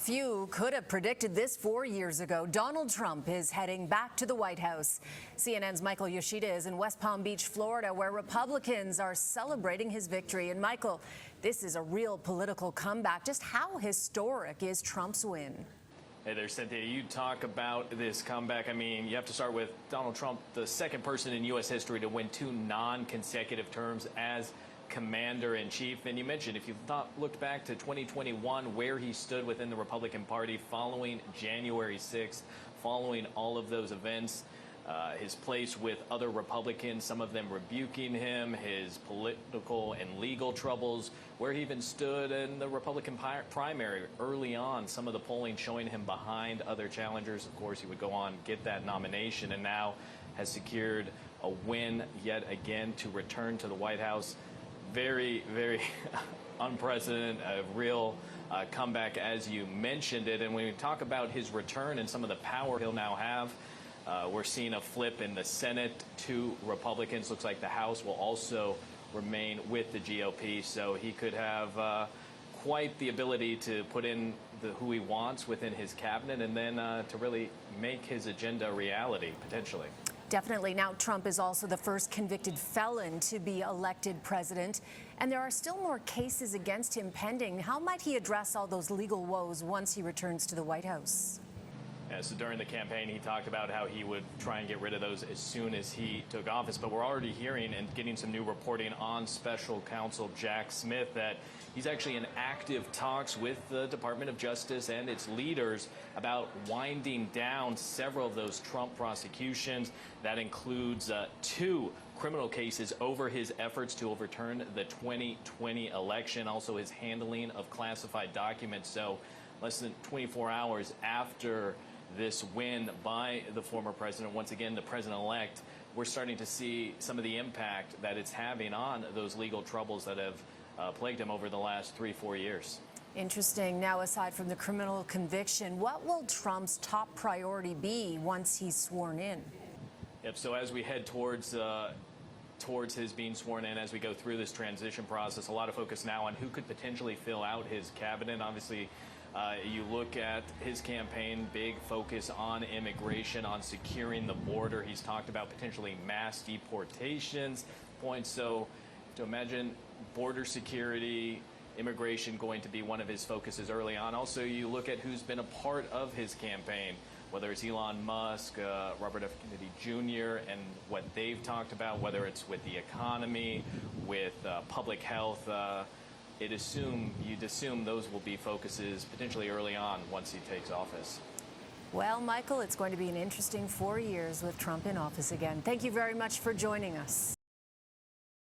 few could have predicted this 4 years ago. Donald Trump is heading back to the White House. CNN's Michael Yoshida is in West Palm Beach, Florida, where Republicans are celebrating his victory. And Michael, this is a real political comeback. Just how historic is Trump's win? Hey there, Cynthia. You talk about this comeback. I mean, you have to start with Donald Trump, the second person in U.S. history to win 2 non-consecutive terms as commander-in-chief. And you mentioned, if you looked back to 2021, where he stood within the Republican Party following January 6th, following all of those events, his place with other Republicans, some of them rebuking him, his political and legal troubles, where he even stood in the Republican primary early on, some of the polling showing him behind other challengers. Of course, he would go on, get that nomination, and now has secured a win yet again to return to the White House. Very, very unprecedented, a real comeback, as you mentioned it. And when we talk about his return and some of the power he'll now have, we're seeing a flip in the Senate to Republicans. Looks like the House will also remain with the GOP. So he could have quite the ability to put in who he wants within his cabinet and then to really make his agenda a reality, potentially. Definitely. Now, Trump is also the first convicted felon to be elected president, and there are still more cases against him pending. How might he address all those legal woes once he returns to the White House? Yeah, so during the campaign, he talked about how he would try and get rid of those as soon as he took office. But we're already hearing and getting some new reporting on Special Counsel Jack Smith that he's actually in active talks with the Department of Justice and its leaders about winding down several of those Trump prosecutions. That includes 2 criminal cases over his efforts to overturn the 2020 election, also his handling of classified documents. So less than 24 hours after this win by the former president, once again the president-elect, we're starting to see some of the impact that it's having on those legal troubles that have plagued him over the last 3-4 years. Interesting. Now, aside from the criminal conviction, what will Trump's top priority be once he's sworn in? Yep. So as we head towards his being sworn in, as we go through this transition process, a lot of focus now on who could potentially fill out his cabinet. Obviously, you look at his campaign, big focus on immigration, on securing the border. He's talked about potentially mass deportations points. So to imagine border security, immigration going to be one of his focuses early on. Also, you look at who's been a part of his campaign, whether it's Elon Musk, Robert F. Kennedy Jr., and what they've talked about, whether it's with the economy, with public health. You'd assume those will be focuses potentially early on once he takes office. Well, Michael, it's going to be an interesting 4 years with Trump in office again. Thank you very much for joining us.